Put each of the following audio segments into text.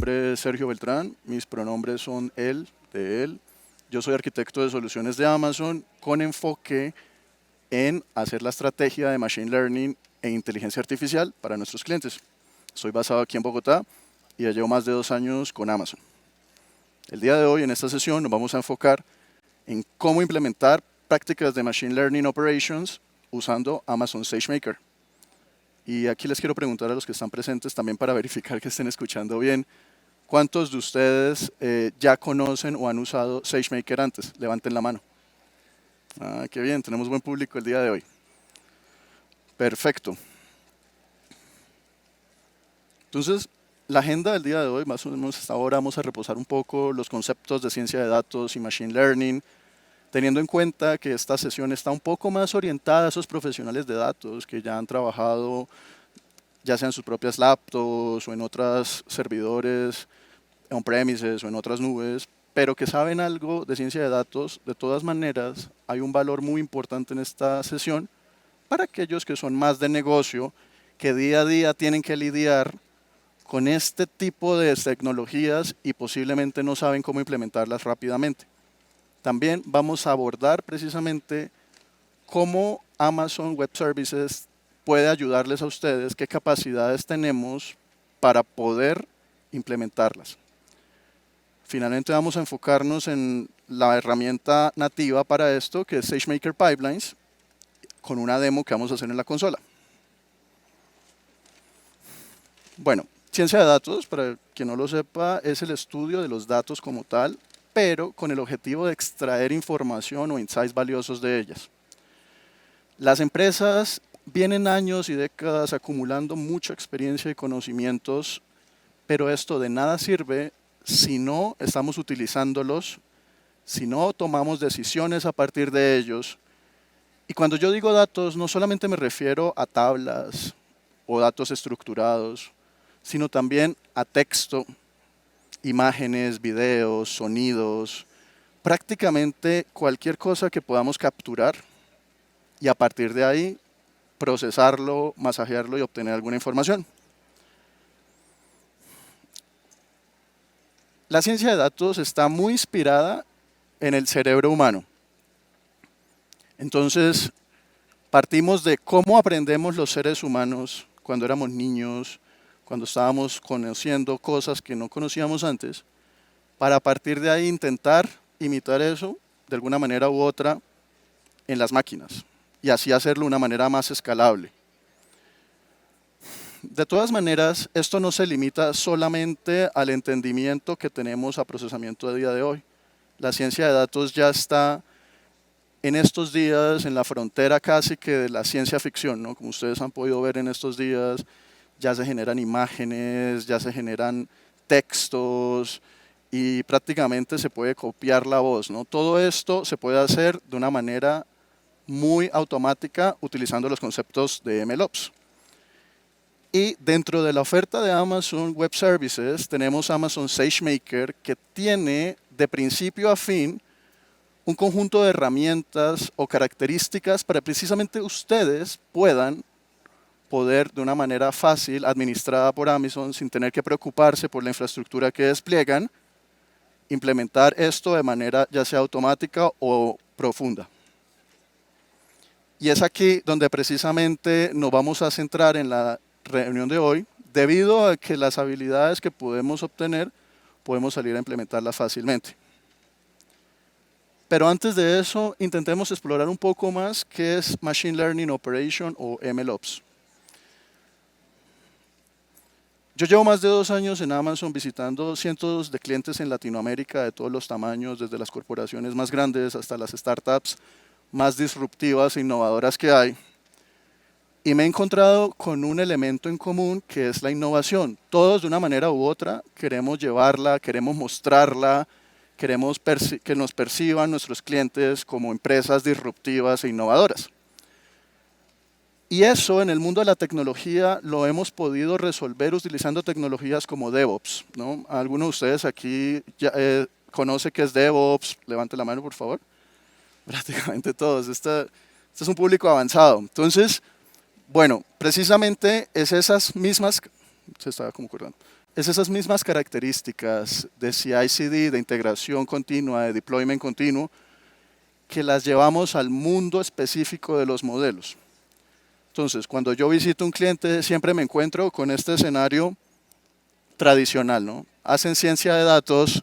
nombre es Sergio Beltrán, mis pronombres son él, de él. Yo soy arquitecto de soluciones de Amazon con enfoque en hacer la estrategia de Machine Learning e inteligencia artificial para nuestros clientes. Estoy basado aquí en Bogotá y ya llevo más de 2 años con Amazon. El día de hoy, en esta sesión, nos vamos a enfocar en cómo implementar prácticas de Machine Learning Operations usando Amazon SageMaker. Y aquí les quiero preguntar a los que están presentes también para verificar que estén escuchando bien. ¿Cuántos de ustedes ya conocen o han usado SageMaker antes? Levanten la mano. Ah, qué bien, tenemos buen público el día de hoy. Perfecto. Entonces, la agenda del día de hoy, más o menos hasta ahora, vamos a reposar un poco los conceptos de ciencia de datos y Machine Learning, teniendo en cuenta que esta sesión está un poco más orientada a esos profesionales de datos que ya han trabajado ya sea en sus propias laptops o en otros servidores on-premises o en otras nubes, pero que saben algo de ciencia de datos. De todas maneras, hay un valor muy importante en esta sesión para aquellos que son más de negocio, que día a día tienen que lidiar con este tipo de tecnologías y posiblemente no saben cómo implementarlas rápidamente. También vamos a abordar precisamente cómo Amazon Web Services puede ayudarles a ustedes, qué capacidades tenemos para poder implementarlas. Finalmente vamos a enfocarnos en la herramienta nativa para esto, que es SageMaker Pipelines, con una demo que vamos a hacer en la consola. Bueno, ciencia de datos, para quien no lo sepa, es el estudio de los datos como tal, pero con el objetivo de extraer información o insights valiosos de ellas. Las empresas vienen años y décadas acumulando mucha experiencia y conocimientos, pero esto de nada sirve si no estamos utilizándolos, si no tomamos decisiones a partir de ellos. Y cuando yo digo datos, no solamente me refiero a tablas o datos estructurados, sino también a texto, imágenes, videos, sonidos, prácticamente cualquier cosa que podamos capturar y a partir de ahí procesarlo, masajearlo y obtener alguna información. La ciencia de datos está muy inspirada en el cerebro humano. Entonces, partimos de cómo aprendemos los seres humanos cuando éramos niños, cuando estábamos conociendo cosas que no conocíamos antes, para a partir de ahí intentar imitar eso de alguna manera u otra en las máquinas y así hacerlo de una manera más escalable. De todas maneras, esto no se limita solamente al entendimiento que tenemos a procesamiento de día de hoy. La ciencia de datos ya está en estos días en la frontera casi que de la ciencia ficción, ¿no? Como ustedes han podido ver en estos días, ya se generan imágenes, ya se generan textos y prácticamente se puede copiar la voz, ¿no? Todo esto se puede hacer de una manera muy automática utilizando los conceptos de MLOps. Y dentro de la oferta de Amazon Web Services tenemos Amazon SageMaker, que tiene de principio a fin un conjunto de herramientas o características para precisamente ustedes puedan poder de una manera fácil, administrada por Amazon, sin tener que preocuparse por la infraestructura que despliegan, implementar esto de manera ya sea automática o profunda. Y es aquí donde precisamente nos vamos a centrar en la reunión de hoy, debido a que las habilidades que podemos obtener, podemos salir a implementarlas fácilmente. Pero antes de eso, intentemos explorar un poco más qué es Machine Learning Operation o MLOps. Yo llevo más de 2 años en Amazon visitando cientos de clientes en Latinoamérica de todos los tamaños, desde las corporaciones más grandes hasta las startups más disruptivas e innovadoras que hay. Y me he encontrado con un elemento en común que es la innovación. Todos de una manera u otra queremos llevarla, queremos mostrarla, queremos que nos perciban nuestros clientes como empresas disruptivas e innovadoras. Y eso en el mundo de la tecnología lo hemos podido resolver utilizando tecnologías como DevOps, ¿no? ¿Alguno de ustedes aquí ya, conoce qué es DevOps? Levante la mano, por favor. Prácticamente todos. Este es un público avanzado. Entonces, bueno, precisamente es esas mismas, se estaba como cortando, es esas mismas características de CI/CD, de integración continua, de deployment continuo, que las llevamos al mundo específico de los modelos. Entonces, cuando yo visito un cliente, siempre me encuentro con este escenario tradicional, ¿no? Hacen ciencia de datos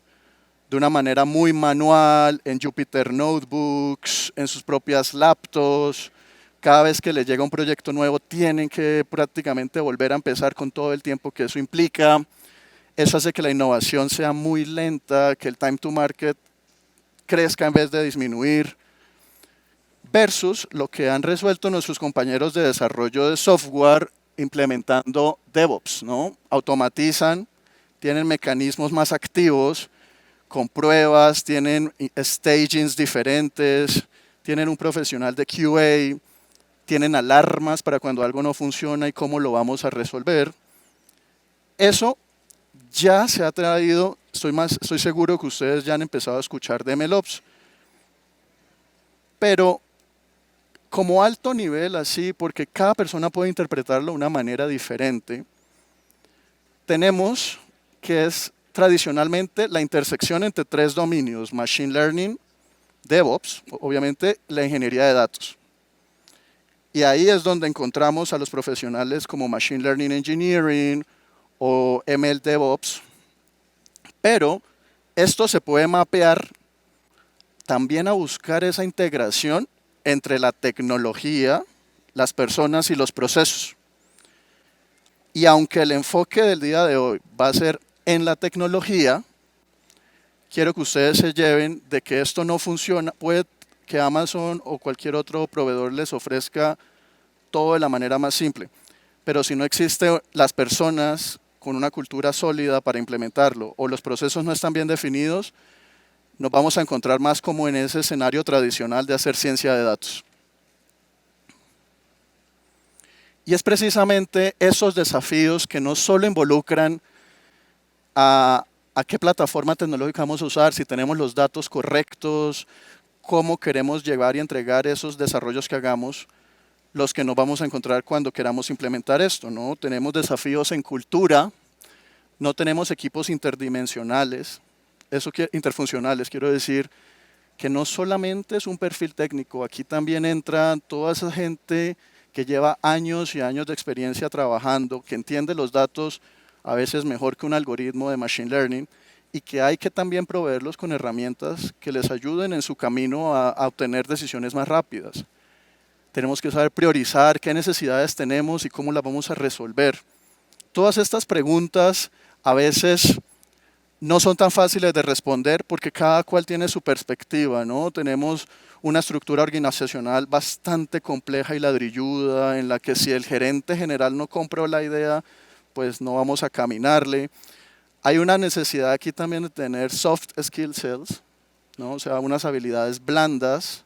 de una manera muy manual, en Jupyter Notebooks, en sus propias laptops. Cada vez que les llega un proyecto nuevo, tienen que prácticamente volver a empezar con todo el tiempo que eso implica. Eso hace que la innovación sea muy lenta, que el time to market crezca en vez de disminuir. Versus lo que han resuelto nuestros compañeros de desarrollo de software implementando DevOps, ¿no? Automatizan, tienen mecanismos más activos, con pruebas, tienen stagings diferentes, tienen un profesional de QA, tienen alarmas para cuando algo no funciona y cómo lo vamos a resolver. Eso ya se ha traído, estoy seguro que ustedes ya han empezado a escuchar de MLOps, pero como alto nivel así, porque cada persona puede interpretarlo de una manera diferente, tenemos que es tradicionalmente la intersección entre tres dominios: Machine Learning, DevOps, obviamente la ingeniería de datos. Y ahí es donde encontramos a los profesionales como Machine Learning Engineering o ML DevOps. Pero esto se puede mapear también a buscar esa integración entre la tecnología, las personas y los procesos. Y aunque el enfoque del día de hoy va a ser en la tecnología, quiero que ustedes se lleven de que esto no funciona. Puede que Amazon o cualquier otro proveedor les ofrezca todo de la manera más simple, pero si no existen las personas con una cultura sólida para implementarlo o los procesos no están bien definidos, nos vamos a encontrar más como en ese escenario tradicional de hacer ciencia de datos. Y es precisamente esos desafíos que no solo involucran a qué plataforma tecnológica vamos a usar, si tenemos los datos correctos, cómo queremos llevar y entregar esos desarrollos que hagamos, los que nos vamos a encontrar cuando queramos implementar esto, ¿no? Tenemos desafíos en cultura, no tenemos equipos interdimensionales, interfuncionales, quiero decir, que no solamente es un perfil técnico, aquí también entra toda esa gente que lleva años y años de experiencia trabajando, que entiende los datos a veces mejor que un algoritmo de Machine Learning y que hay que también proveerlos con herramientas que les ayuden en su camino a obtener decisiones más rápidas. Tenemos que saber priorizar qué necesidades tenemos y cómo las vamos a resolver. Todas estas preguntas a veces no son tan fáciles de responder porque cada cual tiene su perspectiva, ¿no? Tenemos una estructura organizacional bastante compleja y ladrilluda en la que si el gerente general no compró la idea, pues no vamos a caminarle. Hay una necesidad aquí también de tener soft skill sets, ¿no? O sea, unas habilidades blandas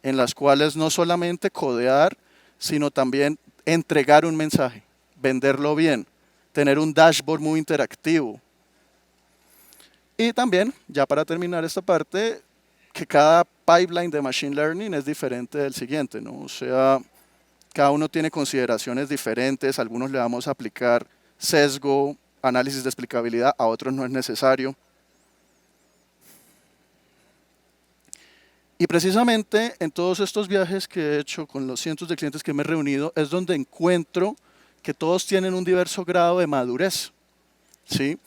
en las cuales no solamente codear, sino también entregar un mensaje, venderlo bien, tener un dashboard muy interactivo. Y también, ya para terminar esta parte, que cada pipeline de Machine Learning es diferente del siguiente, ¿no? O sea, cada uno tiene consideraciones diferentes, a algunos le vamos a aplicar sesgo, análisis de explicabilidad, a otros no es necesario. Y precisamente en todos estos viajes que he hecho con los cientos de clientes que me he reunido, es donde encuentro que todos tienen un diverso grado de madurez, ¿sí?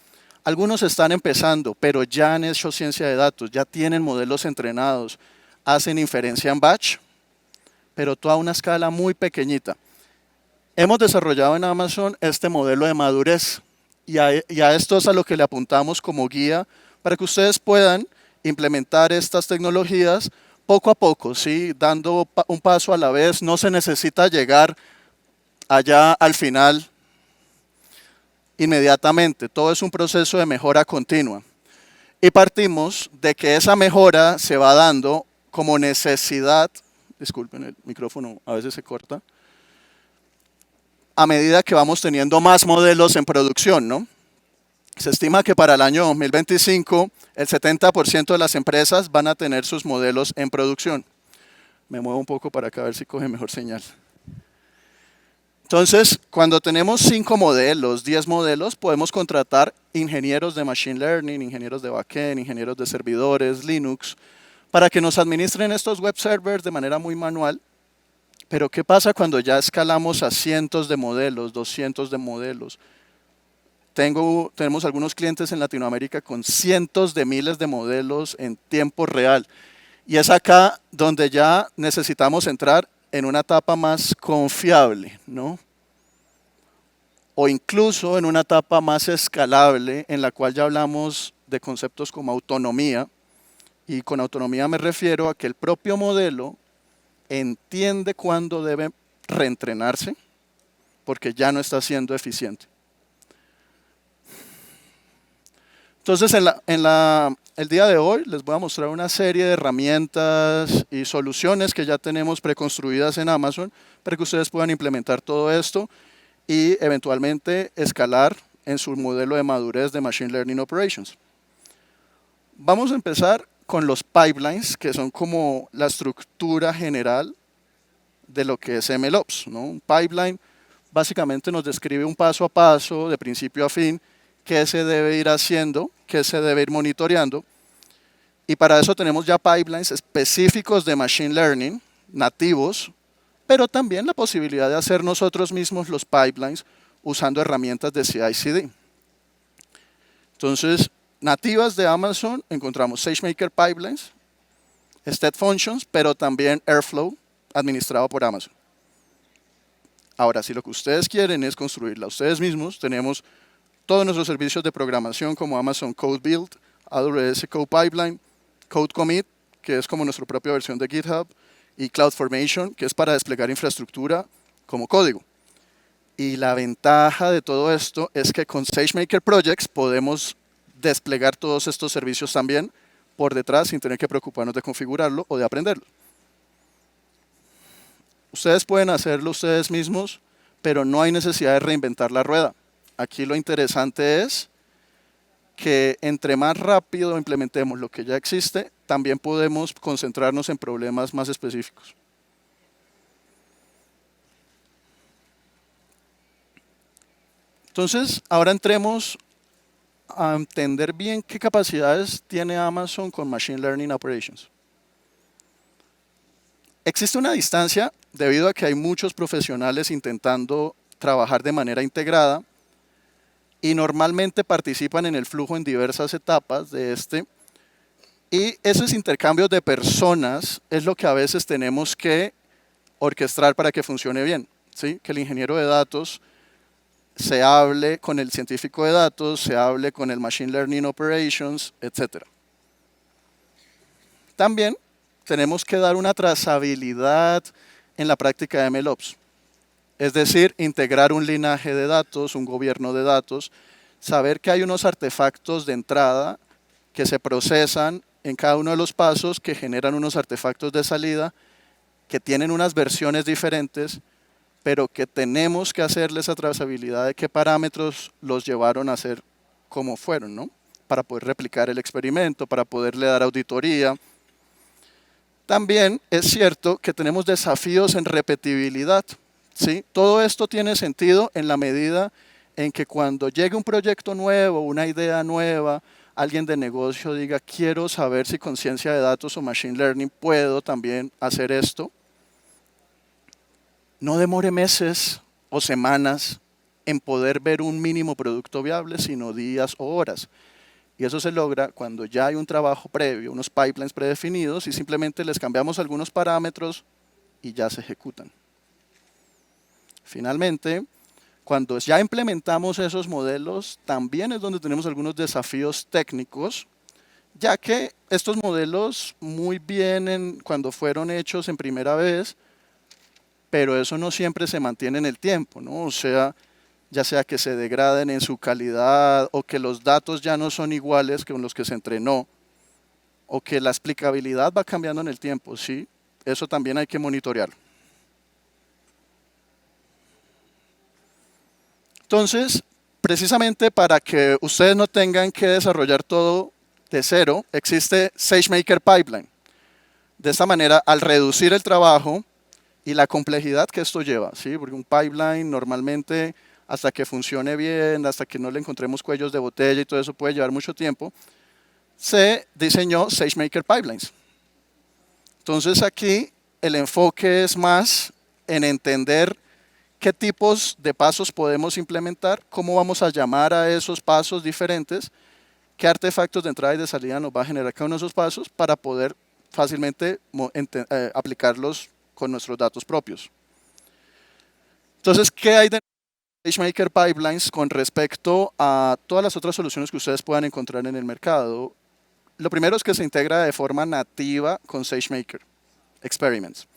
Algunos están empezando, pero ya han hecho ciencia de datos, ya tienen modelos entrenados, hacen inferencia en batch, pero toda una escala muy pequeñita. Hemos desarrollado en Amazon este modelo de madurez y a esto es a lo que le apuntamos como guía para que ustedes puedan implementar estas tecnologías poco a poco, ¿sí? Dando un paso a la vez. No se necesita llegar allá al final inmediatamente. Todo es un proceso de mejora continua. Y partimos de que esa mejora se va dando como necesidad, disculpen, el micrófono a veces se corta, a medida que vamos teniendo más modelos en producción, ¿no? Se estima que para el año 2025 el 70% de las empresas van a tener sus modelos en producción. Me muevo un poco para acá a ver si coge mejor señal. Entonces, cuando tenemos 5 modelos, 10 modelos, podemos contratar ingenieros de Machine Learning, ingenieros de backend, ingenieros de servidores, Linux, para que nos administren estos web servers de manera muy manual. Pero ¿qué pasa cuando ya escalamos a cientos de modelos, 200 de modelos? Tenemos algunos clientes en Latinoamérica con cientos de miles de modelos en tiempo real. Y es acá donde ya necesitamos entrar en una etapa más confiable, ¿no? O incluso en una etapa más escalable, en la cual ya hablamos de conceptos como autonomía. Y con autonomía me refiero a que el propio modelo entiende cuándo debe reentrenarse, porque ya no está siendo eficiente. Entonces, el día de hoy les voy a mostrar una serie de herramientas y soluciones que ya tenemos preconstruidas en Amazon para que ustedes puedan implementar todo esto y eventualmente escalar en su modelo de madurez de Machine Learning Operations. Vamos a empezar con los pipelines, que son como la estructura general de lo que es MLOps, ¿no? Un pipeline básicamente nos describe un paso a paso, de principio a fin, qué se debe ir haciendo, qué se debe ir monitoreando. Y para eso tenemos ya pipelines específicos de Machine Learning, nativos, pero también la posibilidad de hacer nosotros mismos los pipelines usando herramientas de CI/CD. Entonces, nativas de Amazon encontramos SageMaker Pipelines, Step Functions, pero también Airflow, administrado por Amazon. Ahora, si lo que ustedes quieren es construirla ustedes mismos, tenemos todos nuestros servicios de programación como Amazon Code Build, AWS Code Pipeline, Code Commit, que es como nuestra propia versión de GitHub, y CloudFormation, que es para desplegar infraestructura como código. Y la ventaja de todo esto es que con SageMaker Projects podemos desplegar todos estos servicios también por detrás sin tener que preocuparnos de configurarlo o de aprenderlo. Ustedes pueden hacerlo ustedes mismos, pero no hay necesidad de reinventar la rueda. Aquí lo interesante es que entre más rápido implementemos lo que ya existe, también podemos concentrarnos en problemas más específicos. Entonces, ahora entremos a entender bien qué capacidades tiene Amazon con Machine Learning Operations. Existe una distancia debido a que hay muchos profesionales intentando trabajar de manera integrada y normalmente participan en el flujo en diversas etapas de este. Y esos intercambios de personas es lo que a veces tenemos que orquestar para que funcione bien, ¿sí? Que el ingeniero de datos se hable con el científico de datos, se hable con el Machine Learning Operations, etc. También tenemos que dar una trazabilidad en la práctica de MLOps. Es decir, integrar un linaje de datos, un gobierno de datos, saber que hay unos artefactos de entrada que se procesan en cada uno de los pasos, que generan unos artefactos de salida, que tienen unas versiones diferentes, pero que tenemos que hacerle esa trazabilidad de qué parámetros los llevaron a ser como fueron, ¿no? Para poder replicar el experimento, para poderle dar auditoría. También es cierto que tenemos desafíos en repetibilidad, ¿sí? Todo esto tiene sentido en la medida en que cuando llegue un proyecto nuevo, una idea nueva, alguien de negocio diga, quiero saber si con ciencia de datos o machine learning puedo también hacer esto. No demore meses o semanas en poder ver un mínimo producto viable, sino días o horas. Y eso se logra cuando ya hay un trabajo previo, unos pipelines predefinidos y simplemente les cambiamos algunos parámetros y ya se ejecutan. Finalmente, cuando ya implementamos esos modelos, también es donde tenemos algunos desafíos técnicos, ya que estos modelos muy bien cuando fueron hechos en primera vez, pero eso no siempre se mantiene en el tiempo, ¿no? O sea, ya sea que se degraden en su calidad o que los datos ya no son iguales que con los que se entrenó o que la explicabilidad va cambiando en el tiempo, ¿sí? Eso también hay que monitorearlo. Entonces, precisamente para que ustedes no tengan que desarrollar todo de cero, existe SageMaker Pipeline. De esta manera, al reducir el trabajo y la complejidad que esto lleva, ¿sí? Porque un pipeline normalmente hasta que funcione bien, hasta que no le encontremos cuellos de botella y todo eso puede llevar mucho tiempo, se diseñó SageMaker Pipelines. Entonces aquí el enfoque es más en entender qué tipos de pasos podemos implementar, cómo vamos a llamar a esos pasos diferentes, qué artefactos de entrada y de salida nos va a generar cada uno de esos pasos para poder fácilmente aplicarlos con nuestros datos propios. Entonces, ¿qué hay de SageMaker Pipelines con respecto a todas las otras soluciones que ustedes puedan encontrar en el mercado? Lo primero es que se integra de forma nativa con SageMaker Experiments.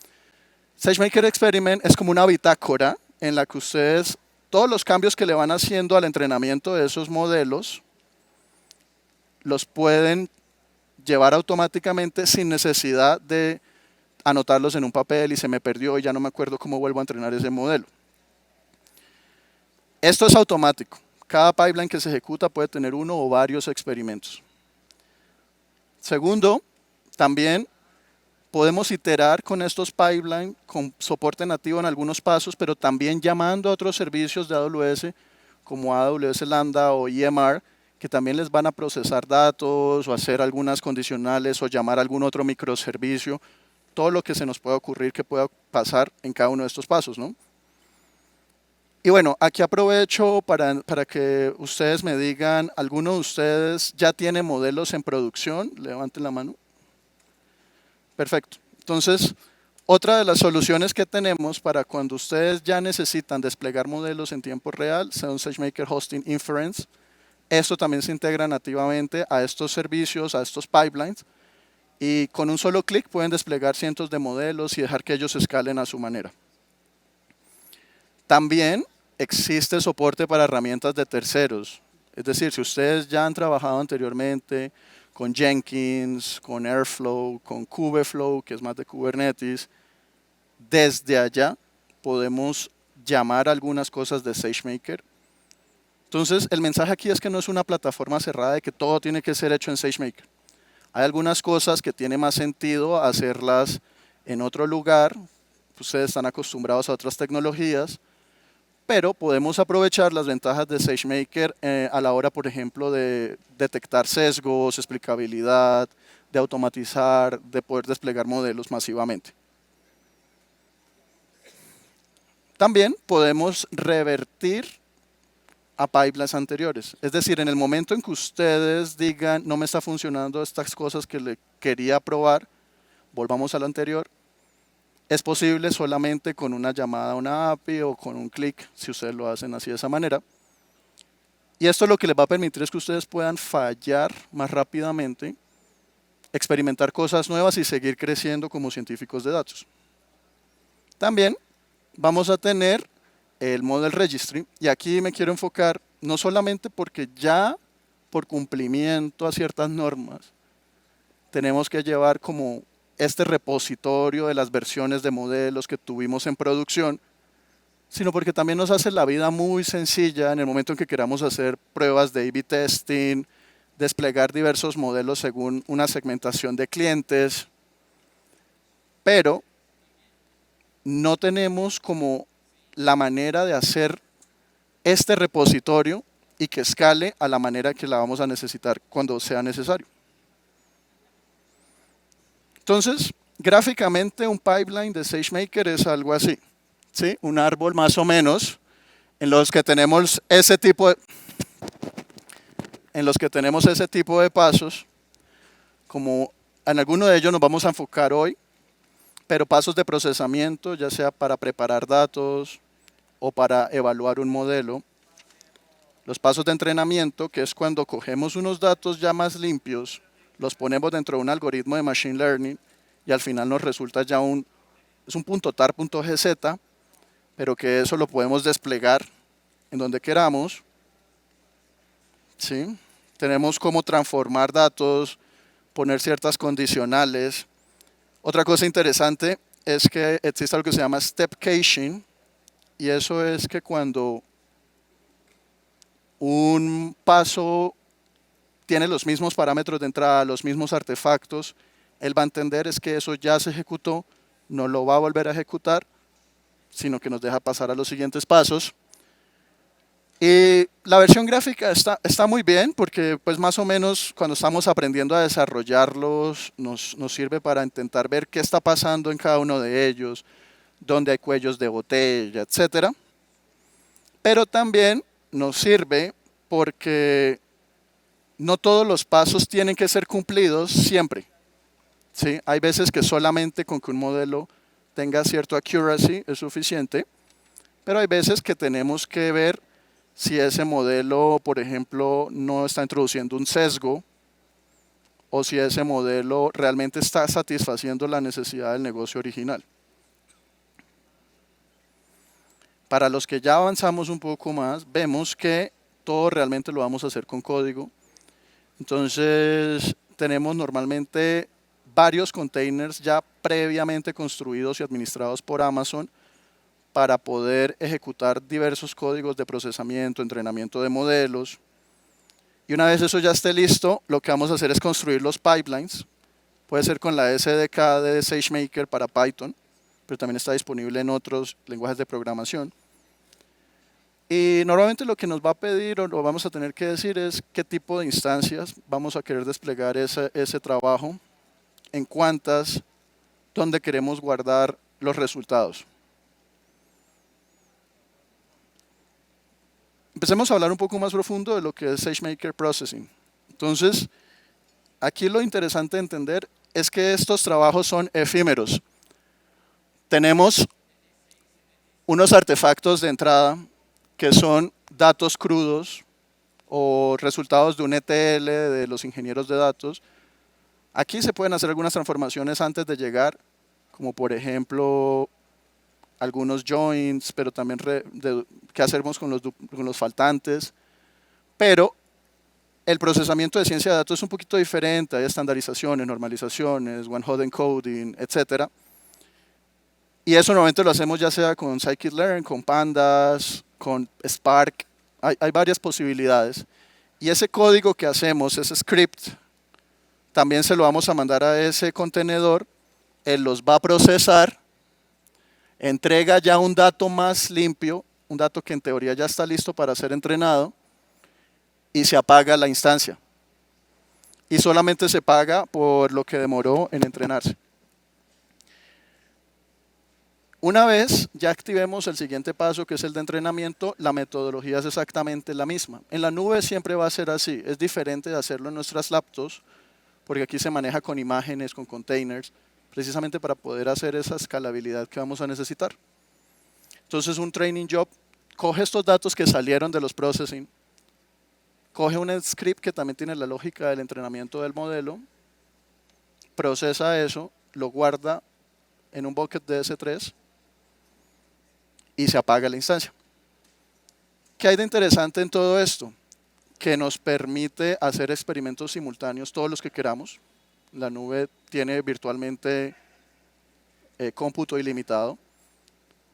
SageMaker Experiment es como una bitácora en la que ustedes, todos los cambios que le van haciendo al entrenamiento de esos modelos, los pueden llevar automáticamente sin necesidad de anotarlos en un papel y se me perdió y ya no me acuerdo cómo vuelvo a entrenar ese modelo. Esto es automático. Cada pipeline que se ejecuta puede tener uno o varios experimentos. Segundo, también podemos iterar con estos pipelines con soporte nativo en algunos pasos, pero también llamando a otros servicios de AWS como AWS Lambda o EMR, que también les van a procesar datos o hacer algunas condicionales o llamar a algún otro microservicio, todo lo que se nos pueda ocurrir que pueda pasar en cada uno de estos pasos, ¿no? Y bueno, aquí aprovecho para que ustedes me digan, ¿alguno de ustedes ya tiene modelos en producción? Levanten la mano. Perfecto. Entonces, otra de las soluciones que tenemos para cuando ustedes ya necesitan desplegar modelos en tiempo real son SageMaker Hosting Inference. Esto también se integra nativamente a estos servicios, a estos pipelines, y con un solo clic pueden desplegar cientos de modelos y dejar que ellos escalen a su manera. También existe soporte para herramientas de terceros. Es decir, si ustedes ya han trabajado anteriormente con Jenkins, con Airflow, con Kubeflow, que es más de Kubernetes, desde allá podemos llamar algunas cosas de SageMaker. Entonces, el mensaje aquí es que no es una plataforma cerrada de que todo tiene que ser hecho en SageMaker. Hay algunas cosas que tiene más sentido hacerlas en otro lugar. Ustedes están acostumbrados a otras tecnologías, pero podemos aprovechar las ventajas de SageMaker a la hora, por ejemplo, de detectar sesgos, explicabilidad, de automatizar, de poder desplegar modelos masivamente. También podemos revertir a pipelines anteriores. Es decir, en el momento en que ustedes digan, no me está funcionando estas cosas que le quería probar, volvamos a lo anterior, es posible solamente con una llamada a una API o con un clic, si ustedes lo hacen así de esa manera. Y esto lo que les va a permitir es que ustedes puedan fallar más rápidamente, experimentar cosas nuevas y seguir creciendo como científicos de datos. También vamos a tener el Model Registry, y aquí me quiero enfocar no solamente porque ya por cumplimiento a ciertas normas tenemos que llevar como este repositorio de las versiones de modelos que tuvimos en producción, sino porque también nos hace la vida muy sencilla en el momento en que queramos hacer pruebas de A/B testing, desplegar diversos modelos según una segmentación de clientes, pero no tenemos como la manera de hacer este repositorio y que escale a la manera que la vamos a necesitar cuando sea necesario. Entonces, gráficamente un pipeline de SageMaker es algo así, ¿sí? Un árbol más o menos en los que tenemos ese tipo de pasos, como en alguno de ellos nos vamos a enfocar hoy, pero pasos de procesamiento, ya sea para preparar datos o para evaluar un modelo. Los pasos de entrenamiento, que es cuando cogemos unos datos ya más limpios, los ponemos dentro de un algoritmo de Machine Learning y al final nos resulta ya es un .tar.gz, pero que eso lo podemos desplegar en donde queramos. ¿Sí? Tenemos cómo transformar datos, poner ciertas condicionales. Otra cosa interesante es que existe algo que se llama step caching, y eso es que cuando un paso tiene los mismos parámetros de entrada, los mismos artefactos, él va a entender es que eso ya se ejecutó, no lo va a volver a ejecutar sino que nos deja pasar a los siguientes pasos. Y la versión gráfica está muy bien porque pues más o menos cuando estamos aprendiendo a desarrollarlos nos sirve para intentar ver qué está pasando en cada uno de ellos, dónde hay cuellos de botella, etcétera. Pero también nos sirve porque no todos los pasos tienen que ser cumplidos siempre. ¿Sí? Hay veces que solamente con que un modelo tenga cierto accuracy es suficiente, pero hay veces que tenemos que ver si ese modelo, por ejemplo, no está introduciendo un sesgo o si ese modelo realmente está satisfaciendo la necesidad del negocio original. Para los que ya avanzamos un poco más, vemos que todo realmente lo vamos a hacer con código. Entonces, tenemos normalmente varios containers ya previamente construidos y administrados por Amazon para poder ejecutar diversos códigos de procesamiento, entrenamiento de modelos. Y una vez eso ya esté listo, lo que vamos a hacer es construir los pipelines. Puede ser con la SDK de SageMaker para Python, pero también está disponible en otros lenguajes de programación. Y normalmente lo que nos va a pedir o lo vamos a tener que decir es qué tipo de instancias vamos a querer desplegar ese trabajo, en cuántas, dónde queremos guardar los resultados. Empecemos a hablar un poco más profundo de lo que es SageMaker Processing. Entonces, aquí lo interesante de entender es que estos trabajos son efímeros. Tenemos unos artefactos de entrada que son datos crudos o resultados de un ETL de los ingenieros de datos. Aquí se pueden hacer algunas transformaciones antes de llegar, como por ejemplo algunos joins, pero también qué hacemos con los faltantes. Pero el procesamiento de ciencia de datos es un poquito diferente, hay estandarizaciones, normalizaciones, one-hot encoding, etc. Y eso normalmente lo hacemos ya sea con scikit-learn, con pandas, con Spark, hay varias posibilidades. Y ese código que hacemos, ese script, también se lo vamos a mandar a ese contenedor, él los va a procesar, entrega ya un dato más limpio, un dato que en teoría ya está listo para ser entrenado, y se apaga la instancia. Y solamente se paga por lo que demoró en entrenarse. Una vez ya activemos el siguiente paso, que es el de entrenamiento, la metodología es exactamente la misma. En la nube siempre va a ser así, es diferente de hacerlo en nuestras laptops, porque aquí se maneja con imágenes, con containers, precisamente para poder hacer esa escalabilidad que vamos a necesitar. Entonces un training job coge estos datos que salieron de los processing, coge un script que también tiene la lógica del entrenamiento del modelo, procesa eso, lo guarda en un bucket de S3 y se apaga la instancia. ¿Qué hay de interesante en todo esto? Que nos permite hacer experimentos simultáneos todos los que queramos. La nube tiene virtualmente cómputo ilimitado.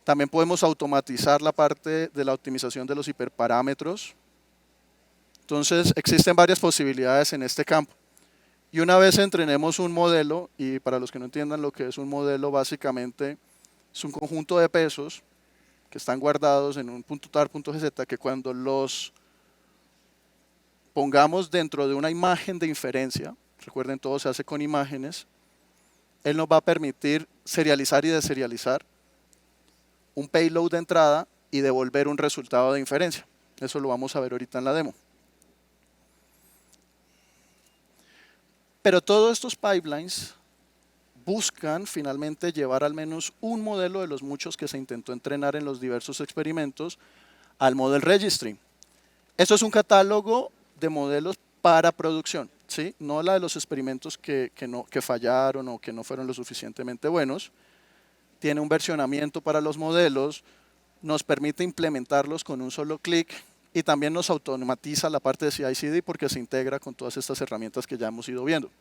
También podemos automatizar la parte de la optimización de los hiperparámetros. Entonces, existen varias posibilidades en este campo. Y una vez entrenemos un modelo, y para los que no entiendan lo que es un modelo, básicamente es un conjunto de pesos que están guardados en un punto tar, punto gz, que cuando los pongamos dentro de una imagen de inferencia, recuerden todo se hace con imágenes, él nos va a permitir serializar y deserializar un payload de entrada y devolver un resultado de inferencia. Eso lo vamos a ver ahorita en la demo. Pero todos estos pipelines buscan finalmente llevar al menos un modelo de los muchos que se intentó entrenar en los diversos experimentos al Model Registry. Esto es un catálogo de modelos para producción, ¿sí? No la de los experimentos que fallaron o que no fueron lo suficientemente buenos. Tiene un versionamiento para los modelos, nos permite implementarlos con un solo clic y también nos automatiza la parte de CI/CD porque se integra con todas estas herramientas que ya hemos ido viendo.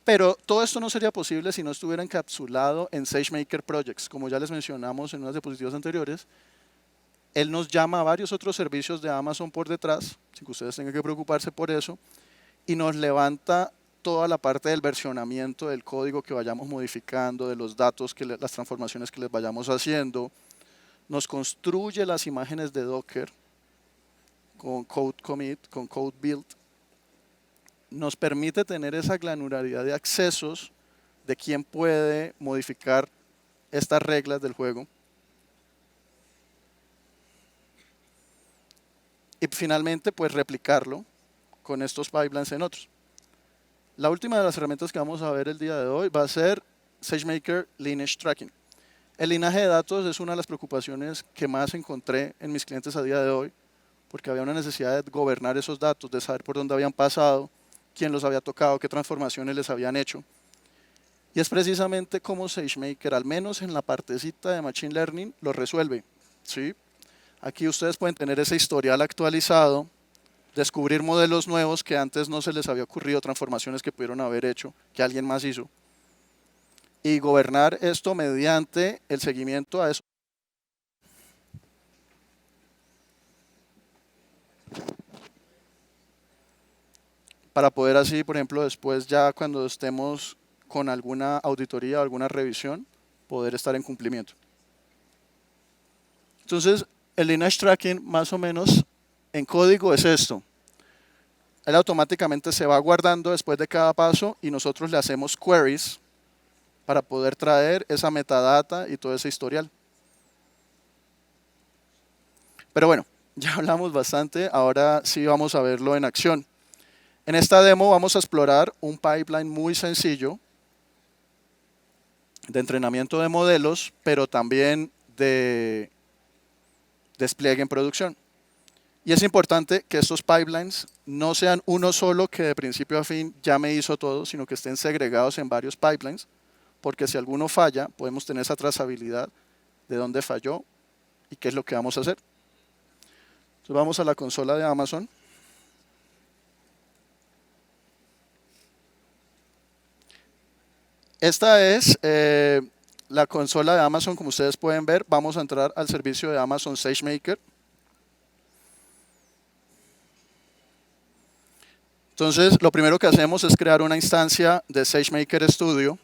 Pero todo esto no sería posible si no estuviera encapsulado en SageMaker Projects. Como ya les mencionamos en unas diapositivas anteriores, él nos llama a varios otros servicios de Amazon por detrás, sin que ustedes tengan que preocuparse por eso, y nos levanta toda la parte del versionamiento del código que vayamos modificando, de los datos, las transformaciones que les vayamos haciendo. Nos construye las imágenes de Docker con code commit, con code build. Nos permite tener esa granularidad de accesos de quién puede modificar estas reglas del juego. Y finalmente, pues replicarlo con estos pipelines en otros. La última de las herramientas que vamos a ver el día de hoy va a ser SageMaker Lineage Tracking. El linaje de datos es una de las preocupaciones que más encontré en mis clientes a día de hoy, porque había una necesidad de gobernar esos datos, de saber por dónde habían pasado, quién los había tocado, qué transformaciones les habían hecho. Y es precisamente como SageMaker, al menos en la partecita de Machine Learning, lo resuelve. ¿Sí? Aquí ustedes pueden tener ese historial actualizado, descubrir modelos nuevos que antes no se les había ocurrido, transformaciones que pudieron haber hecho, que alguien más hizo. Y gobernar esto mediante el seguimiento a eso. Para poder así, por ejemplo, después ya cuando estemos con alguna auditoría o alguna revisión, poder estar en cumplimiento. Entonces, el lineage tracking más o menos en código es esto. Él automáticamente se va guardando después de cada paso y nosotros le hacemos queries para poder traer esa metadata y todo ese historial. Pero bueno, ya hablamos bastante, ahora sí vamos a verlo en acción. En esta demo vamos a explorar un pipeline muy sencillo de entrenamiento de modelos, pero también de despliegue en producción. Y es importante que estos pipelines no sean uno solo que de principio a fin ya me hizo todo, sino que estén segregados en varios pipelines, porque si alguno falla, podemos tener esa trazabilidad de dónde falló y qué es lo que vamos a hacer. Entonces vamos a la consola de Amazon. Esta es la consola de Amazon, como ustedes pueden ver. Vamos a entrar al servicio de Amazon SageMaker. Entonces, lo primero que hacemos es crear una instancia de SageMaker Studio.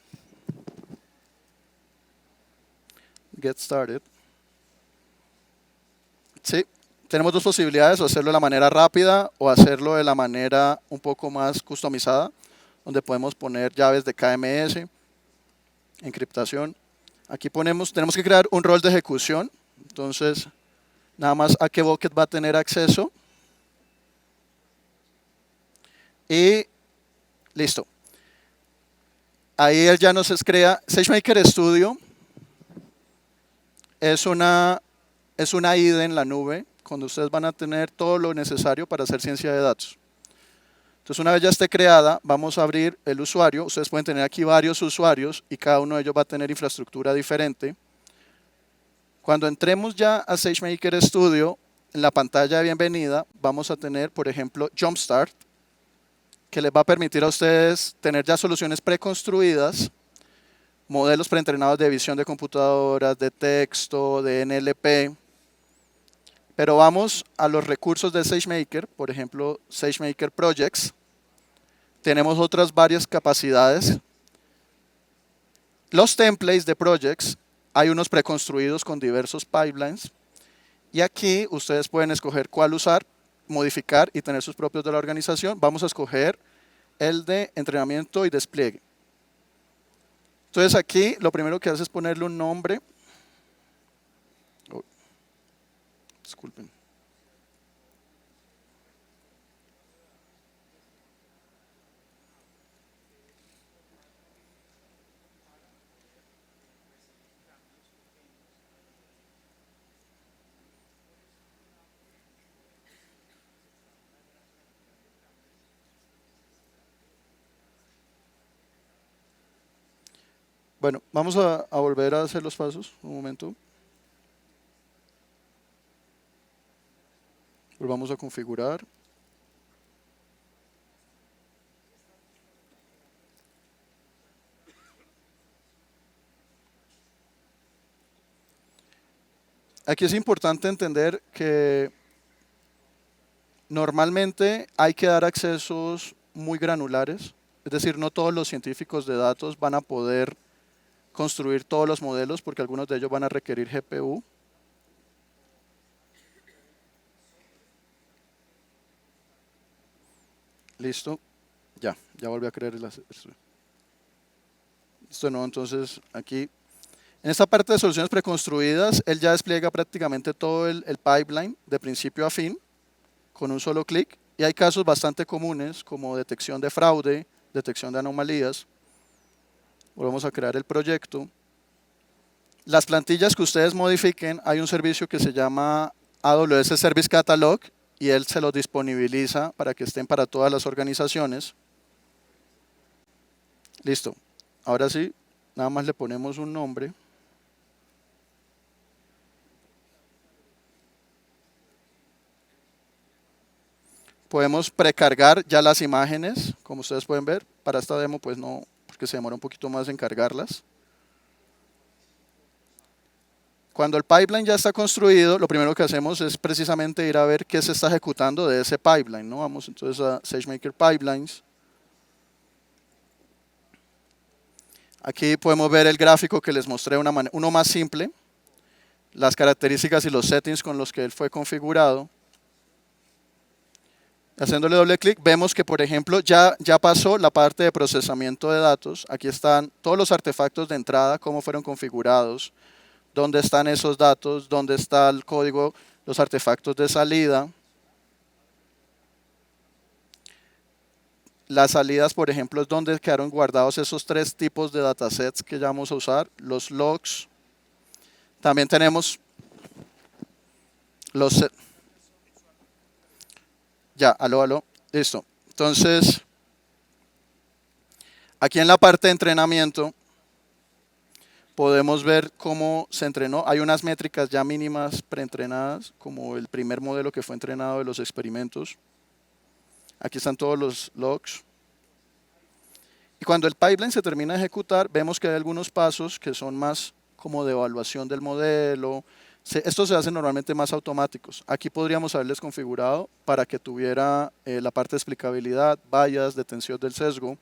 Get started. Sí, tenemos dos posibilidades, o hacerlo de la manera rápida o hacerlo de la manera un poco más customizada, donde podemos poner llaves de KMS, encriptación. Aquí tenemos que crear un rol de ejecución, entonces nada más a qué bucket va a tener acceso. Y listo. Ahí él ya nos crea. SageMaker Studio es una IDE en la nube, donde ustedes van a tener todo lo necesario para hacer ciencia de datos. Entonces, una vez ya esté creada, vamos a abrir el usuario. Ustedes pueden tener aquí varios usuarios y cada uno de ellos va a tener infraestructura diferente. Cuando entremos ya a SageMaker Studio, en la pantalla de bienvenida vamos a tener, por ejemplo, Jumpstart, que les va a permitir a ustedes tener ya soluciones preconstruidas, modelos preentrenados de visión de computadoras, de texto, de NLP. Pero vamos a los recursos de SageMaker, por ejemplo, SageMaker Projects. Tenemos otras varias capacidades. Los templates de projects, hay unos preconstruidos con diversos pipelines. Y aquí ustedes pueden escoger cuál usar, modificar y tener sus propios de la organización. Vamos a escoger el de entrenamiento y despliegue. Entonces aquí lo primero que hace es ponerle un nombre. Oh, disculpen. Bueno, vamos a volver a hacer los pasos, un momento. Volvamos a configurar. Aquí es importante entender que normalmente hay que dar accesos muy granulares. Es decir, no todos los científicos de datos van a poder construir todos los modelos porque algunos de ellos van a requerir GPU. Listo. Ya volví a creer esto. Listo, no, entonces aquí, en esta parte de soluciones preconstruidas, él ya despliega prácticamente todo el pipeline de principio a fin con un solo clic. Y hay casos bastante comunes como detección de fraude, detección de anomalías. Volvemos a crear el proyecto. Las plantillas que ustedes modifiquen, hay un servicio que se llama AWS Service Catalog y él se los disponibiliza para que estén para todas las organizaciones. Listo. Ahora sí, nada más le ponemos un nombre. Podemos precargar ya las imágenes, como ustedes pueden ver. Para esta demo, pues no, porque se demora un poquito más en cargarlas. Cuando el pipeline ya está construido, lo primero que hacemos es precisamente ir a ver qué se está ejecutando de ese pipeline, ¿no? Vamos entonces a SageMaker Pipelines. Aquí podemos ver el gráfico que les mostré, uno más simple, las características y los settings con los que él fue configurado. Haciéndole doble clic, vemos que, por ejemplo, ya pasó la parte de procesamiento de datos. Aquí están todos los artefactos de entrada, cómo fueron configurados, dónde están esos datos, dónde está el código, los artefactos de salida. Las salidas, por ejemplo, es donde quedaron guardados esos 3 tipos de datasets que ya vamos a usar, los logs. También tenemos los... Ya, aló, listo. Entonces, aquí en la parte de entrenamiento, podemos ver cómo se entrenó. Hay unas métricas ya mínimas preentrenadas, como el primer modelo que fue entrenado de los experimentos. Aquí están todos los logs. Y cuando el pipeline se termina de ejecutar, vemos que hay algunos pasos que son más como de evaluación del modelo. Estos se hacen normalmente más automáticos. Aquí podríamos haberles configurado para que tuviera la parte de explicabilidad, bias, detención del sesgo.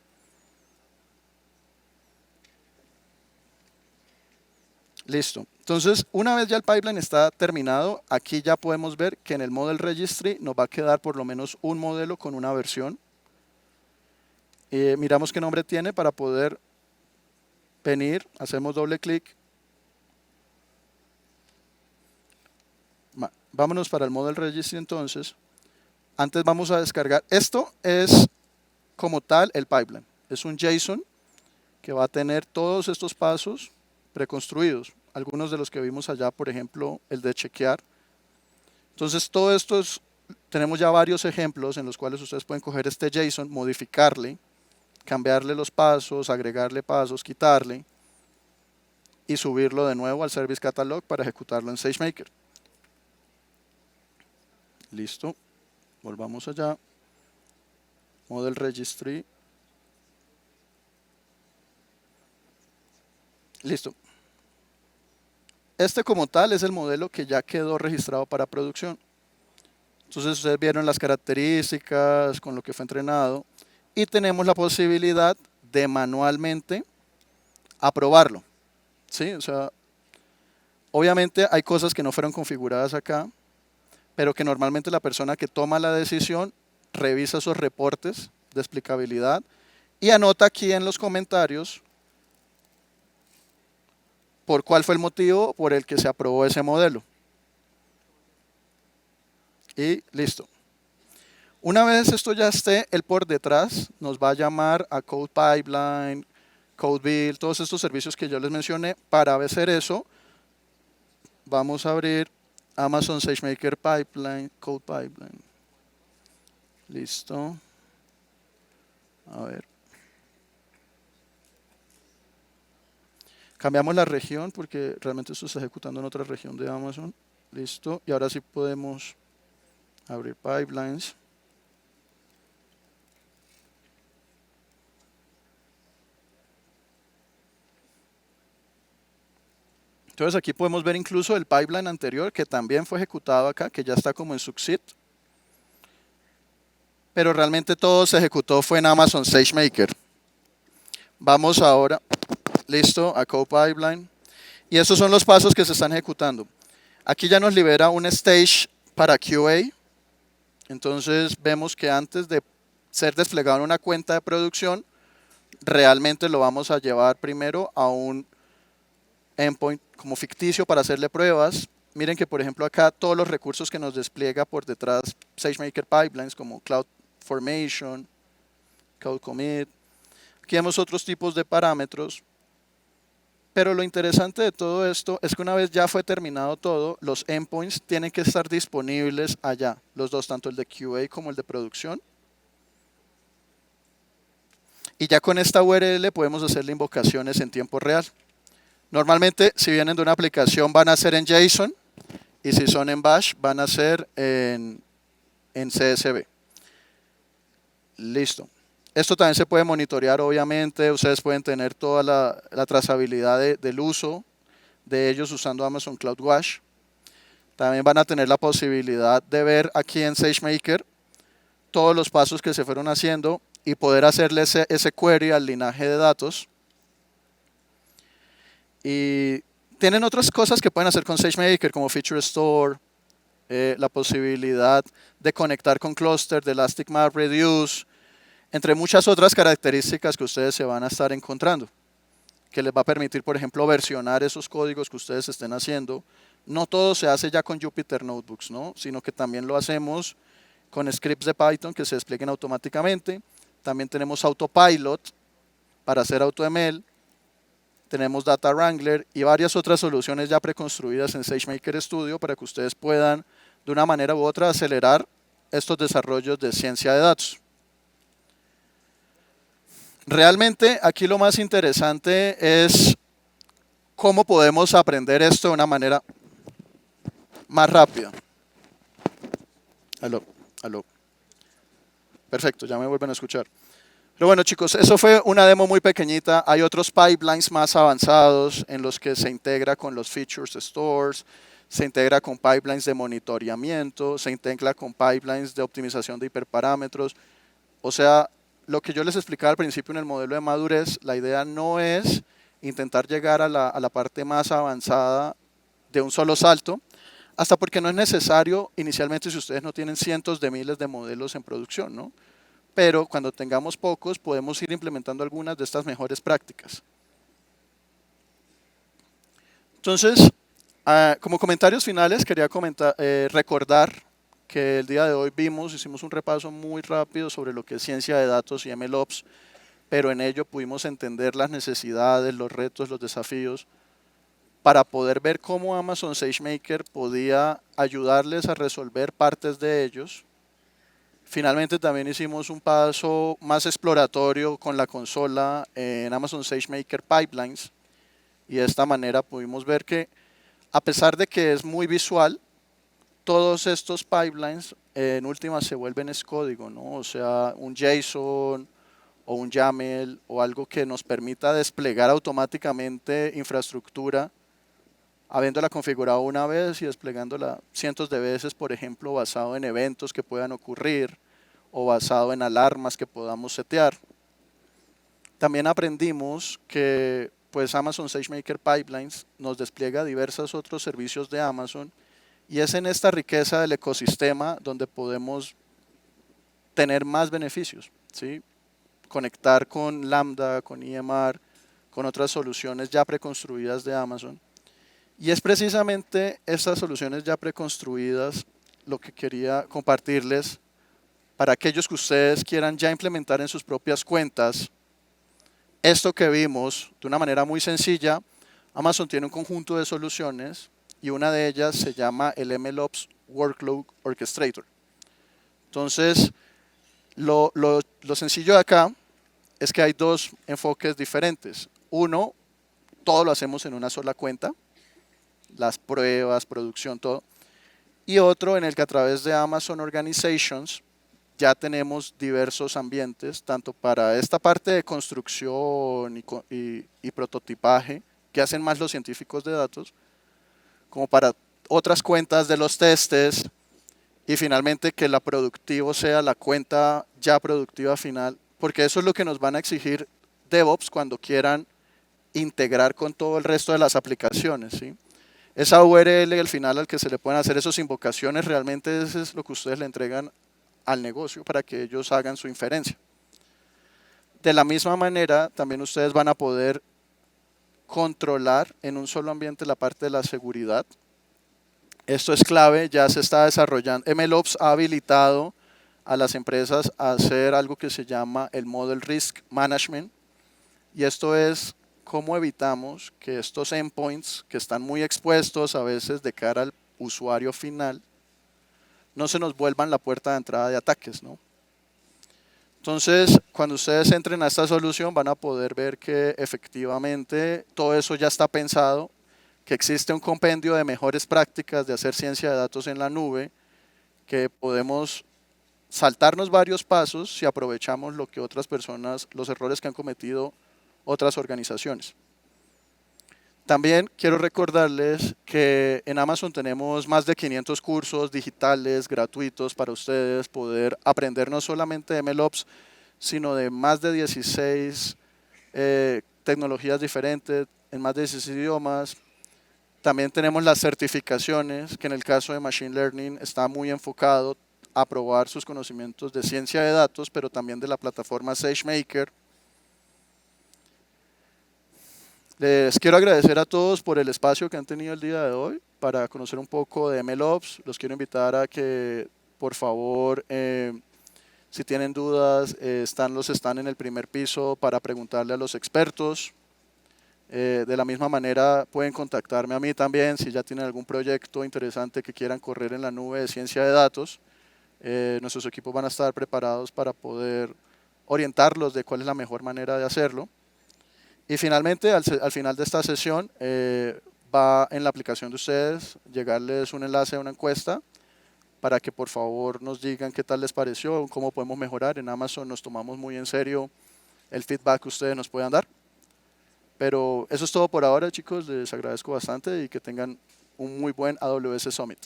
Listo. Entonces, una vez ya el pipeline está terminado, aquí ya podemos ver que en el Model Registry nos va a quedar por lo menos un modelo con una versión. Miramos qué nombre tiene para poder venir, hacemos doble clic. Vámonos para el Model Registry entonces. Antes vamos a descargar. Esto es como tal el pipeline. Es un JSON que va a tener todos estos pasos preconstruidos. Algunos de los que vimos allá, por ejemplo, el de chequear. Entonces, todo esto tenemos ya varios ejemplos en los cuales ustedes pueden coger este JSON, modificarle, cambiarle los pasos, agregarle pasos, quitarle y subirlo de nuevo al Service Catalog para ejecutarlo en SageMaker. Listo. Volvamos allá. Model Registry. Listo. Este como tal es el modelo que ya quedó registrado para producción. Entonces ustedes vieron las características con lo que fue entrenado y tenemos la posibilidad de manualmente aprobarlo. ¿Sí? O sea, obviamente hay cosas que no fueron configuradas acá, pero que normalmente la persona que toma la decisión revisa esos reportes de explicabilidad y anota aquí en los comentarios por cuál fue el motivo por el que se aprobó ese modelo. Y listo. Una vez esto ya esté, él por detrás nos va a llamar a Code Pipeline, Code Build, todos estos servicios que yo les mencioné. Para hacer eso, vamos a abrir Amazon SageMaker Pipeline, Code Pipeline. Listo. A ver. Cambiamos la región porque realmente esto está ejecutando en otra región de Amazon. Listo. Y ahora sí podemos abrir pipelines. Entonces aquí podemos ver incluso el pipeline anterior que también fue ejecutado acá, que ya está como en Succeed. Pero realmente todo se ejecutó fue en Amazon SageMaker. Vamos ahora, listo, a Code Pipeline. Y estos son los pasos que se están ejecutando. Aquí ya nos libera un stage para QA. Entonces vemos que antes de ser desplegado en una cuenta de producción, realmente lo vamos a llevar primero a un endpoint como ficticio para hacerle pruebas. Miren que por ejemplo acá todos los recursos que nos despliega por detrás SageMaker Pipelines como CloudFormation, Code Commit. Aquí vemos otros tipos de parámetros. Pero lo interesante de todo esto es que una vez ya fue terminado todo, los endpoints tienen que estar disponibles allá, los dos, tanto el de QA como el de producción. Y ya con esta URL podemos hacerle invocaciones en tiempo real. Normalmente, si vienen de una aplicación, van a ser en JSON, y si son en Bash, van a ser en CSV. Listo. Esto también se puede monitorear, obviamente. Ustedes pueden tener toda la trazabilidad del uso de ellos usando Amazon CloudWatch. También van a tener la posibilidad de ver aquí en SageMaker todos los pasos que se fueron haciendo y poder hacerle ese query al linaje de datos. Y tienen otras cosas que pueden hacer con SageMaker, como Feature Store, la posibilidad de conectar con cluster de Elastic MapReduce, entre muchas otras características que ustedes se van a estar encontrando, que les va a permitir, por ejemplo, versionar esos códigos que ustedes estén haciendo. No todo se hace ya con Jupyter Notebooks, ¿no? Sino que también lo hacemos con scripts de Python que se desplieguen automáticamente. También tenemos Autopilot para hacer AutoML. Tenemos Data Wrangler y varias otras soluciones ya preconstruidas en SageMaker Studio para que ustedes puedan, de una manera u otra, acelerar estos desarrollos de ciencia de datos. Realmente aquí lo más interesante es cómo podemos aprender esto de una manera más rápida. Aló, aló. Perfecto, ya me vuelven a escuchar. Pero bueno, chicos, eso fue una demo muy pequeñita. Hay otros pipelines más avanzados en los que se integra con los features stores, se integra con pipelines de monitoreamiento, se integra con pipelines de optimización de hiperparámetros. O sea, lo que yo les explicaba al principio en el modelo de madurez, la idea no es intentar llegar a la parte más avanzada de un solo salto, hasta porque no es necesario inicialmente si ustedes no tienen cientos de miles de modelos en producción, ¿no? Pero cuando tengamos pocos podemos ir implementando algunas de estas mejores prácticas. Entonces, como comentarios finales quería recordar que el día de hoy hicimos un repaso muy rápido sobre lo que es ciencia de datos y MLOps, pero en ello pudimos entender las necesidades, los retos, los desafíos, para poder ver cómo Amazon SageMaker podía ayudarles a resolver partes de ellos. Finalmente también hicimos un paso más exploratorio con la consola en Amazon SageMaker Pipelines, y de esta manera pudimos ver que a pesar de que es muy visual, todos estos pipelines en última se vuelven es código, ¿no? O sea, un JSON o un YAML o algo que nos permita desplegar automáticamente infraestructura, habiéndola configurado una vez y desplegándola cientos de veces, por ejemplo, basado en eventos que puedan ocurrir o basado en alarmas que podamos setear. También aprendimos que pues Amazon SageMaker Pipelines nos despliega diversos otros servicios de Amazon, y es en esta riqueza del ecosistema donde podemos tener más beneficios, ¿sí? Conectar con Lambda, con EMR, con otras soluciones ya preconstruidas de Amazon. Y es precisamente estas soluciones ya preconstruidas lo que quería compartirles para aquellos que ustedes quieran ya implementar en sus propias cuentas. Esto que vimos de una manera muy sencilla, Amazon tiene un conjunto de soluciones y una de ellas se llama el MLOps Workload Orchestrator. Entonces, lo sencillo de acá es que hay dos enfoques diferentes. Uno, todo lo hacemos en una sola cuenta, las pruebas, producción, todo. Y otro en el que a través de Amazon Organizations ya tenemos diversos ambientes, tanto para esta parte de construcción y prototipaje, que hacen más los científicos de datos, como para otras cuentas de los testes, y finalmente que la productivo sea la cuenta ya productiva final, porque eso es lo que nos van a exigir DevOps cuando quieran integrar con todo el resto de las aplicaciones, ¿sí? Esa URL al final al que se le pueden hacer esas invocaciones, realmente eso es lo que ustedes le entregan al negocio para que ellos hagan su inferencia. De la misma manera, también ustedes van a poder controlar en un solo ambiente la parte de la seguridad. Esto es clave, ya se está desarrollando. MLOps ha habilitado a las empresas a hacer algo que se llama el Model Risk Management. Y esto es cómo evitamos que estos endpoints, que están muy expuestos a veces de cara al usuario final, no se nos vuelvan la puerta de entrada de ataques, ¿no? Entonces, cuando ustedes entren a esta solución, van a poder ver que efectivamente todo eso ya está pensado, que existe un compendio de mejores prácticas de hacer ciencia de datos en la nube, que podemos saltarnos varios pasos si aprovechamos lo que otras personas, los errores que han cometido otras organizaciones. También quiero recordarles que en Amazon tenemos más de 500 cursos digitales gratuitos para ustedes poder aprender no solamente de MLOps, sino de más de 16 tecnologías diferentes, en más de 16 idiomas. También tenemos las certificaciones, que en el caso de Machine Learning está muy enfocado a probar sus conocimientos de ciencia de datos, pero también de la plataforma SageMaker. Les quiero agradecer a todos por el espacio que han tenido el día de hoy para conocer un poco de MLOps. Los quiero invitar a que, por favor, si tienen dudas, están en el primer piso para preguntarle a los expertos. De la misma manera, pueden contactarme a mí también si ya tienen algún proyecto interesante que quieran correr en la nube de ciencia de datos. Nuestros equipos van a estar preparados para poder orientarlos de cuál es la mejor manera de hacerlo. Y finalmente, al final de esta sesión, va en la aplicación de ustedes llegarles un enlace a una encuesta para que por favor nos digan qué tal les pareció, cómo podemos mejorar. En Amazon nos tomamos muy en serio el feedback que ustedes nos puedan dar. Pero eso es todo por ahora, chicos. Les agradezco bastante y que tengan un muy buen AWS Summit.